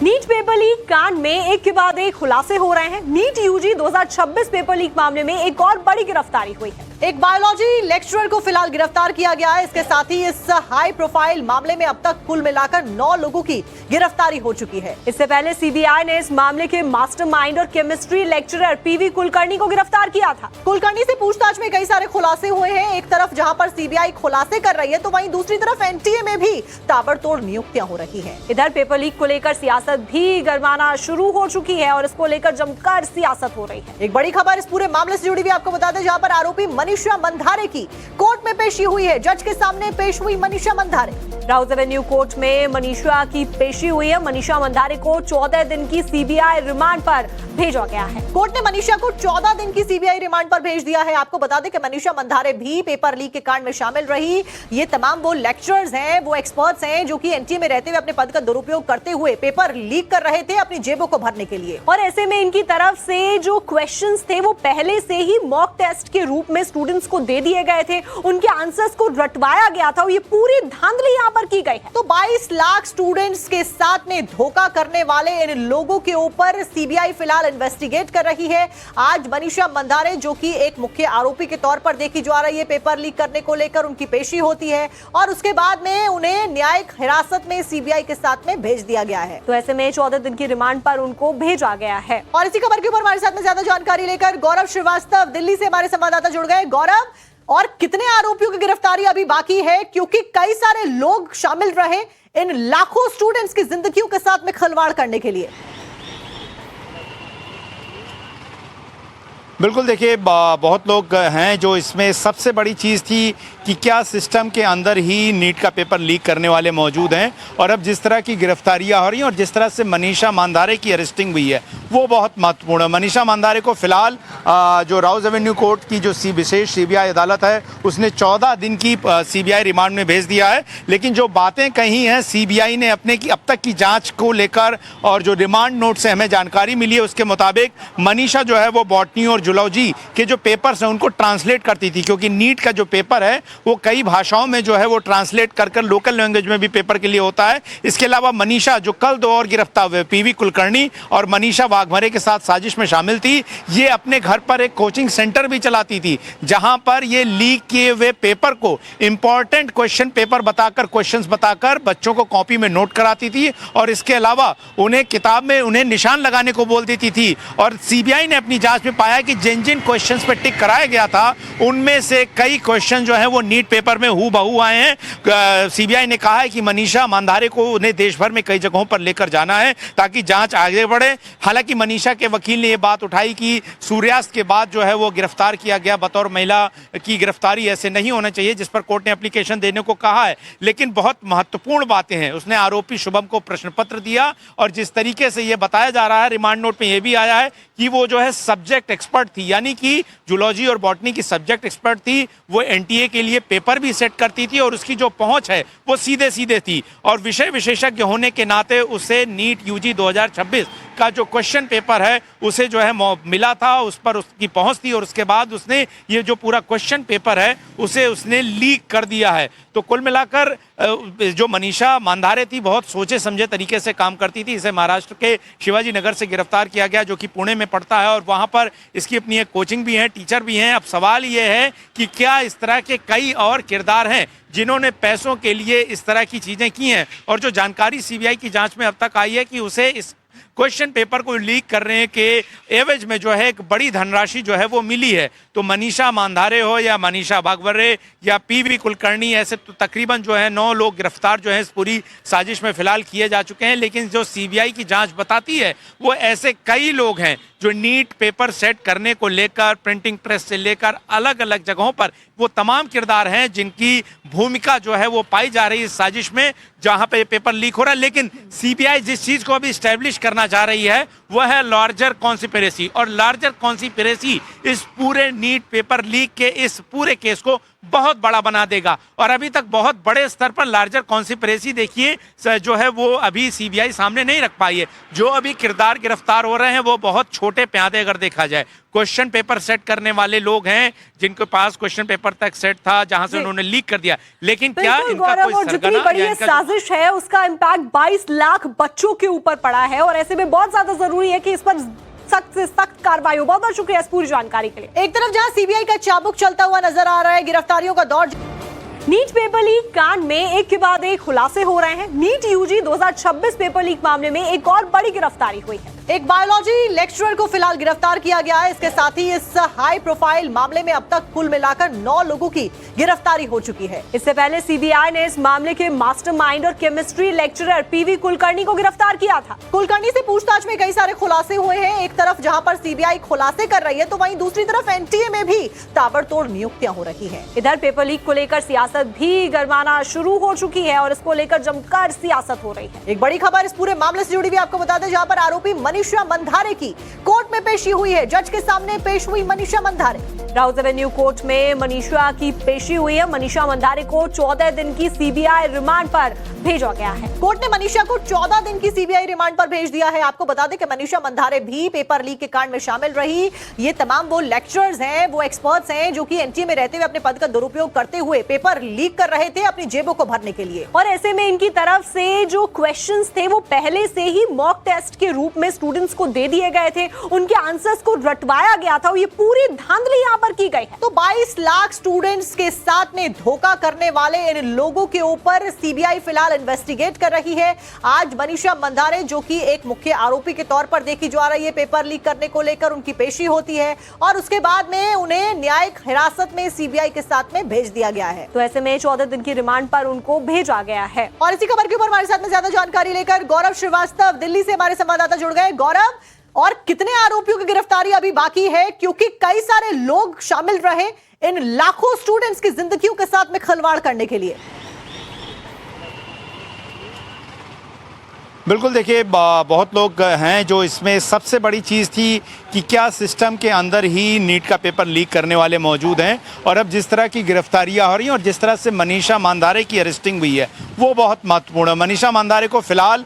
NEET paper leak कांड में एक के बाद एक खुलासे हो रहे हैं। नीट यूजी 2026 पेपर लीक मामले में एक और बड़ी गिरफ्तारी हुई है। एक बायोलॉजी लेक्चरर को फिलहाल गिरफ्तार किया गया है। इसके साथ ही इस हाई प्रोफाइल मामले में अब तक कुल मिलाकर 9 लोगों की गिरफ्तारी हो चुकी है। इससे पहले सीबीआई ने इस मामले के मास्टरमाइंड और केमिस्ट्री लेक्चरर पीवी कुलकर्णी को गिरफ्तार किया था। कुलकर्णी से पूछताछ में कई सारे खुलासे हुए हैं। एक तरफ जहां पर सीबीआई खुलासे कर रही है, तो वहीं दूसरी तरफ एनटीए में भी ताबड़तोड़ नियुक्तियां हो रही है। इधर पेपर लीक को लेकर सियासत भी गरमाना शुरू हो चुकी है और इसको लेकर जमकर सियासत हो रही है। एक बड़ी खबर इस पूरे मामले से जुड़ी हुई आपको बता दें, जहां पर आरोपी मनीषा मंधारे की कोर्ट में पेशी हुई है। जज के सामने पेश हुई मनीषा मंधारे। राउज एवेन्यू कोर्ट में मनीषा की पेशी हुई है। मनीषा मंधारे को 14 दिन की सीबीआई रिमांड पर भेजा गया है। कोर्ट ने मनीषा को 14 दिन की सीबीआई रिमांड पर भेज दिया है। आपको बता दें कि मनीषा मंधारे भी पेपर लीक के कांड में शामिल रही। ये तमाम वो लेक्चरर्स हैं, वो एक्सपर्ट्स हैं जो कि एनटीए में रहते हुए अपने पद का दुरुपयोग करते हुए पेपर लीक कर रहे थे अपनी जेबों को भरने के लिए। और ऐसे में इनकी तरफ से जो क्वेश्चंस थे वो पहले से ही मॉक टेस्ट के रूप में स्टूडेंट्स को दे दिए गए थे। उनके आंसर्स को रटवाया गया था और ये पूरी धांधली यहाँ पर की गई है। तो 22 लाख स्टूडेंट्स के साथ में धोखा करने वाले इन लोगों के ऊपर सीबीआई फिलहाल इन्वेस्टिगेट कर रही है। आज मनीषा मंधारे जो कि एक मुख्य आरोपी के तौर पर देखी जा रही है, पेपर लीक करने को लेकर उनकी पेशी होती है और उसके बाद में उन्हें न्यायिक हिरासत में सीबीआई के साथ में भेज दिया गया है। तो ऐसे में 14 दिन की रिमांड पर उनको भेजा गया है। और इसी खबर के ऊपर हमारे साथ में ज्यादा जानकारी लेकर गौरव श्रीवास्तव दिल्ली से हमारे संवाददाता जुड़ गए। गौरव, और कितने आरोपियों की गिरफ्तारी अभी बाकी है, क्योंकि कई सारे लोग शामिल रहे इन लाखों स्टूडेंट्स की जिंदगियों के साथ में खिलवाड़ करने के लिए? बिल्कुल, देखिए बहुत लोग हैं जो इसमें सबसे बड़ी चीज़ थी कि क्या सिस्टम के अंदर ही नीट का पेपर लीक करने वाले मौजूद हैं। और अब जिस तरह की गिरफ्तारियां हो रही हैं और जिस तरह से मनीषा मंधारे की अरेस्टिंग हुई है वो बहुत महत्वपूर्ण है। मनीषा मंधारे को फिलहाल जो राउज एवेन्यू कोर्ट की जो विशेष सीबीआई अदालत है उसने 14 दिन की सीबीआई रिमांड में भेज दिया है। लेकिन जो बातें कही हैं सीबीआई ने अपने की अब तक की जाँच को लेकर और जो रिमांड नोट से हमें जानकारी मिली है उसके मुताबिक मनीषा जो है वो बॉटनी और जूलॉजी के जो पेपर्स हैं उनको ट्रांसलेट करती थी, क्योंकि नीट का जो पेपर है वो कई भाषाओं में जो है वो ट्रांसलेट कर लोकल लैंग्वेज में भी पेपर के लिए होता है। इसके अलावा मनीषा जो कल 2 और गिरफ्तार हुए, पीवी कुलकर्णी और मनीषा वाघमरे के साथ साजिश में शामिल थी। ये अपने घर पर एक कोचिंग सेंटर भी चलाती थी जहां पर ये लीक किए हुए पेपर को इंपॉर्टेंट क्वेश्चन पेपर बताकर, क्वेश्चंस बताकर बच्चों को कॉपी में नोट कराती थी और इसके अलावा उन्हें किताब में उन्हें निशान लगाने को बोल देती थी। और सीबीआई ने अपनी जांच में पाया कि जिन जिन क्वेश्चंस पे टिक कराया गया था उनमें से कई क्वेश्चन जो है वो नीट पेपर में हूबहू आए हैं। सीबीआई ने कहा है कि मनीषा मंधारे को उन्हें देश भर में कई जगहों पर लेकर जाना है ताकि जांच आगे बढ़े। हालांकि मनीषा के वकील ने यह बात उठाई कि सूर्यास्त के बाद जो है वो गिरफ्तार किया गया, बतौर महिला की गिरफ्तारी ऐसे नहीं होना चाहिए, जिस पर कोर्ट ने एप्लीकेशन देने को कहा है। लेकिन बहुत महत्वपूर्ण बातें हैं। उसने आरोपी शुभम को प्रश्न पत्र दिया और जिस तरीके से यह बताया जा रहा है रिमांड नोट में यह भी आया है कि वो जो है सब्जेक्ट एक्सपर्ट थी, यानी कि जूलॉजी और बॉटनी की सब्जेक्ट एक्सपर्ट थी। वो एनटीए के लिए पेपर भी सेट करती थी और उसकी जो पहुंच है वो सीधे सीधे थी और विषय विशेषज्ञ होने के नाते उसे नीट यूजी 2026 का जो क्वेश्चन पेपर है उसे जो है मिला था, उस पर उसकी पहुंच थी और उसके बाद उसने ये जो पूरा क्वेश्चन पेपर है उसे उसने लीक कर दिया है। तो कुल मिलाकर जो मनीषा मंधारे थी बहुत सोचे समझे तरीके से काम करती थी। इसे महाराष्ट्र के शिवाजी नगर से गिरफ्तार किया गया जो कि पुणे में पड़ता है और वहाँ पर इसकी अपनी एक कोचिंग भी है, टीचर भी हैं। अब सवाल ये है कि क्या इस तरह के कई और किरदार हैं जिन्होंने पैसों के लिए इस तरह की चीज़ें की हैं। और जो जानकारी सीबीआई की जांच में अब तक आई है कि उसे इस क्वेश्चन पेपर को लीक करने के एवज में जो है एक बड़ी धनराशि जो है वो मिली है। तो मनीषा मंधारे हो या मनीषा वाघमरे या पीवी कुलकर्णी, ऐसे तो तकरीबन जो है 9 लोग गिरफ्तार जो है इस पूरी साजिश में फिलहाल किए जा चुके हैं। लेकिन जो सीबीआई की जांच बताती है वो ऐसे कई लोग हैं जो नीट पेपर सेट करने को लेकर, प्रिंटिंग प्रेस से लेकर अलग अलग जगहों पर वो तमाम किरदार हैं जिनकी भूमिका जो है वो पाई जा रही है इस साजिश में जहां पे पेपर लीक हो रहा है। लेकिन सीबीआई जिस चीज को अभी स्टैब्लिश करना चाह रही है वह है लार्जर कॉन्स्पिरेसी, और लार्जर कॉन्स्पिरेसी इस पूरे नीट पेपर लीक के इस पूरे केस को बहुत बड़ा बना देगा। और अभी तक बहुत बड़े स्तर पर लार्जर कॉन्स्पिरेसी देखिए जो है वो अभी सीबीआई सामने नहीं रख पाई है। जो अभी किरदार गिरफ्तार हो रहे हैं वो बहुत छोटे प्यादे अगर देखा जाए। क्वेश्चन पेपर सेट करने वाले लोग हैं जिनके पास क्वेश्चन पेपर तक सेट था, जहां से उन्होंने लीक कर दिया। लेकिन क्या इनका कोई जितनी बड़ी ये साजिश है उसका इम्पैक्ट 22 लाख बच्चों के ऊपर पड़ा है और ऐसे में बहुत ज्यादा जरूरी है कि इस पर सख्त से सख्त कार्रवाई हो। बहुत बहुत शुक्रिया इस पूरी जानकारी के लिए। एक तरफ जहां सीबीआई का चाबुक चलता हुआ नजर आ रहा है, गिरफ्तारियों का दौर। नीट पेपर लीक कांड में एक के बाद एक खुलासे हो रहे हैं। नीट यूजी 2026 पेपर लीक मामले में एक और बड़ी गिरफ्तारी हुई है। एक बायोलॉजी लेक्चरर को फिलहाल गिरफ्तार किया गया है। इसके साथ ही इस हाई प्रोफाइल मामले में अब तक कुल मिलाकर 9 लोगों की गिरफ्तारी हो चुकी है। इससे पहले सीबीआई ने इस मामले के मास्टरमाइंड और केमिस्ट्री लेक्चरर पीवी कुलकर्णी को गिरफ्तार किया था। कुलकर्णी से पूछताछ में कई सारे खुलासे हुए हैं। एक तरफ जहां पर सीबीआई खुलासे कर रही है तो वहीं दूसरी तरफ एनटीए में भी ताबड़तोड़ नियुक्तियां हो रही है। इधर पेपर लीक को लेकर सियासत भी गरमाना शुरू हो चुकी है और इसको लेकर जमकर सियासत हो रही है। एक बड़ी खबर इस पूरे मामले से जुड़ी हुई आपको बता दें, जहां पर आरोपी मनीषा मंधारे की कोर्ट में पेशी हुई है। जज के सामने पेश हुई मनीषा मंधारे। राउज एवेन्यू कोर्ट में मनीषा की पेशी हुई है। मनीषा मंधारे को 14 दिन की सीबीआई रिमांड पर भेजा गया है। कोर्ट ने मनीषा को 14 दिन की सीबीआई रिमांड पर भेज दिया है। आपको बता दें कि मनीषा मंधारे भी पेपर लीक के कांड में शामिल रही। ये तमाम वो लेक्चरर्स हैं, वो एक्सपर्ट्स हैं जो कि एनटीए में रहते हुए अपने पद का दुरुपयोग करते हुए पेपर लीक कर रहे थे अपनी जेबों को भरने के लिए। और ऐसे में इनकी तरफ से जो क्वेश्चंस थे वो पहले से ही मॉक टेस्ट के रूप में स्टूडेंट्स को दे दिए गए थे। उनके आंसर्स को रटवाया गया था और ये पूरी धांधली यहाँ पर की गई है। तो 22 लाख स्टूडेंट्स के साथ में धोखा करने वाले इन लोगों के ऊपर सीबीआई फिलहाल इन्वेस्टिगेट कर रही है। आज मनीषा मंधारे जो कि एक मुख्य आरोपी के तौर पर देखी जा रही है, पेपर लीक करने को लेकर उनकी पेशी होती है और उसके बाद में उन्हें न्यायिक हिरासत में सीबीआई के साथ में भेज दिया गया है। तो ऐसे में 14 दिन की रिमांड पर उनको भेजा गया है। और इसी खबर के ऊपर हमारे साथ में ज्यादा जानकारी लेकर गौरव श्रीवास्तव दिल्ली से हमारे संवाददाता जुड़ गए। गौरव, और कितने आरोपियों की गिरफ्तारी अभी बाकी है, क्योंकि कई सारे लोग शामिल रहे इन लाखों स्टूडेंट्स की जिंदगियों के साथ में खिलवाड़ करने के लिए? बिल्कुल, देखिए बहुत लोग हैं जो इसमें सबसे बड़ी चीज़ थी कि क्या सिस्टम के अंदर ही नीट का पेपर लीक करने वाले मौजूद हैं। और अब जिस तरह की गिरफ्तारियां हो रही हैं और जिस तरह से मनीषा मंधारे की अरेस्टिंग हुई है वो बहुत महत्वपूर्ण है। मनीषा मंधारे को फिलहाल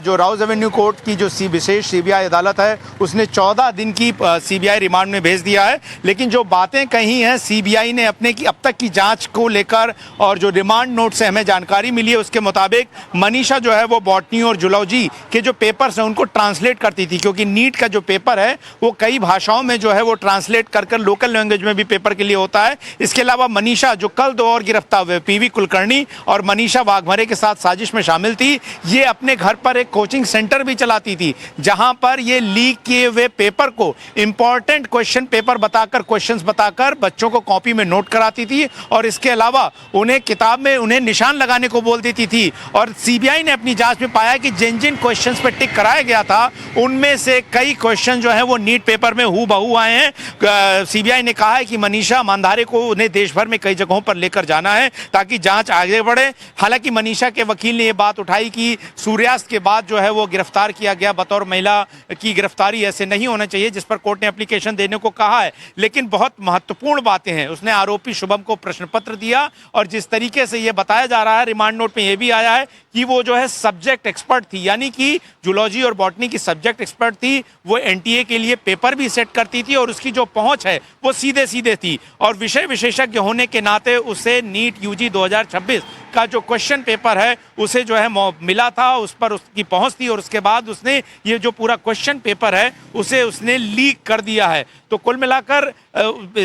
जो राउज एवेन्यू कोर्ट की जो विशेष सीबीआई अदालत है उसने 14 दिन की सीबीआई रिमांड में भेज दिया है। लेकिन जो बातें कही हैं सीबीआई ने अपने की अब तक की जाँच को लेकर और जो रिमांड नोट से हमें जानकारी मिली है उसके मुताबिक मनीषा जो है वो बॉटनी और जूलॉजी के जो पेपर्स हैं उनको ट्रांसलेट करती थी, क्योंकि नीट का जो पेपर है वो कई भाषाओं में जो है वो ट्रांसलेट कर लोकल लैंग्वेज में भी पेपर के लिए होता है। इसके अलावा मनीषा जो कल 2 और गिरफ्तार हुए, पीवी कुलकर्णी और मनीषा वाघमारे के साथ साजिश में शामिल थी। ये अपने घर पर एक कोचिंग सेंटर भी चलाती थी जहां पर ये लीक किए हुए पेपर को इंपॉर्टेंट क्वेश्चन पेपर बताकर, क्वेश्चंस बताकर बच्चों को कॉपी में नोट कराती थी और इसके अलावा उन्हें किताब में उन्हें निशान लगाने को बोल देती थी। और सीबीआई ने अपनी जांच में पाया कि जिन क्वेश्चंस पे टिक कराया गया था उनमें से कई क्वेश्चन जो है वो नीट पेपर में हूबहू आए हैं। सीबीआई ने कहा है कि मनीषा मंधारे को उन्हें देश भर में कई जगहों पर लेकर जाना है ताकि जांच आगे बढ़े। हालांकि मनीषा के वकील ने यह बात उठाई कि सूर्यास्त के बाद जो है वो गिरफ्तार किया गया, बतौर महिला की गिरफ्तारी ऐसे नहीं होना चाहिए, जिस पर कोर्ट ने एप्लीकेशन देने को कहा है। लेकिन बहुत महत्वपूर्ण बातें हैं। उसने आरोपी शुभम को प्रश्न पत्र दिया और जिस तरीके से यह बताया जा रहा है रिमांड नोट में यह भी आया है कि वो जो है सब्जेक्ट एक्सपर्ट थी, यानी कि जूलॉजी और बॉटनी की सब्जेक्ट एक्सपर्ट थी। वो एनटीए के लिए पेपर भी सेट करती थी और उसकी जो पहुंच है वो सीधे सीधे थी और विषय विशेषज्ञ होने के नाते उसे नीट यूजी 2026 का जो क्वेश्चन पेपर है उसे जो है मिला था, उस पर उसकी पहुंच थी और उसके बाद उसने ये जो पूरा क्वेश्चन पेपर है उसे उसने लीक कर दिया है। तो कुल मिलाकर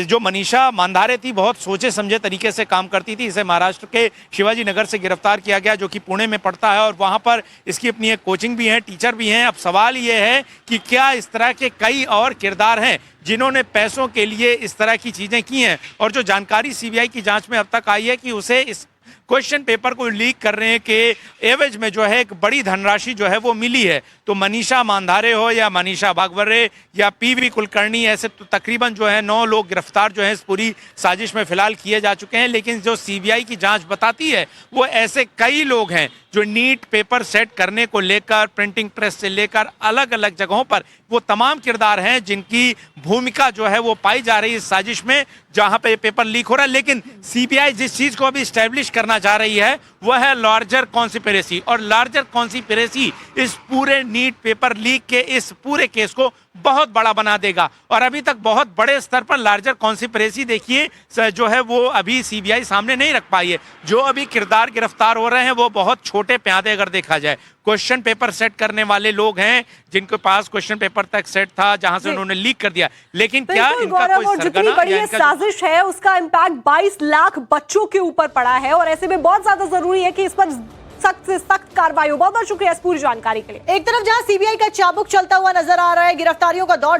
जो मनीषा मंधारे थी बहुत सोचे समझे तरीके से काम करती थी। इसे महाराष्ट्र के शिवाजी नगर से गिरफ्तार किया गया जो कि पुणे में पड़ता है और वहाँ पर इसकी अपनी एक कोचिंग भी है, टीचर भी हैं। अब सवाल ये है कि क्या इस तरह के कई और किरदार हैं जिन्होंने पैसों के लिए इस तरह की चीज़ें की हैं। और जो जानकारी सीबीआई की जांच में अब तक आई है कि उसे इस क्वेश्चन पेपर को लीक करने के एवज में जो है एक बड़ी धनराशि जो है वो मिली है। तो मनीषा मांधारे हो या मनीषा भागवत या पीवी कुलकर्णी, ऐसे तो तकरीबन जो है 9 लोग गिरफ्तार जो है इस पूरी साजिश में फिलहाल किए जा चुके हैं। लेकिन जो सीबीआई की जांच बताती है वो ऐसे कई लोग हैं जो नीट पेपर सेट करने को लेकर प्रिंटिंग प्रेस से लेकर अलग अलग जगहों पर वो तमाम किरदार हैं जिनकी भूमिका जो है वो पाई जा रही है इस साजिश में जहां पे पेपर लीक हो रहा है। लेकिन सीबीआई जिस चीज को अभी स्टैब्लिश करना चाह रही है वह है लार्जर कॉन्स्पिरेसी, और लार्जर कॉन्स्पिरेसी इस पूरे नीट पेपर लीक के इस पूरे केस को बहुत बड़ा बना देगा। और अभी तक बहुत बड़े स्तर पर लार्जर कॉन्स्पिरेसी देखिए जो है वो अभी सीबीआई सामने नहीं रख पाई है। जो अभी किरदार गिरफ्तार हो रहे हैं वो बहुत छोटे प्यादे अगर देखा जाए। क्वेश्चन पेपर सेट करने वाले लोग हैं जिनके पास क्वेश्चन पेपर तक सेट था जहां से उन्होंने लीक कर दिया। लेकिन क्या इनका कोई जितनी बड़ी ये साजिश है उसका इम्पैक्ट 22 लाख बच्चों के ऊपर पड़ा है और ऐसे में बहुत ज्यादा जरूरी है कि इस पर सख्त से सख्त कार्रवाई हो। बहुत बहुत शुक्रिया इस पूरी जानकारी के लिए। एक तरफ जहां सीबीआई का चाबुक चलता हुआ नजर आ रहा है, गिरफ्तारियों का दौर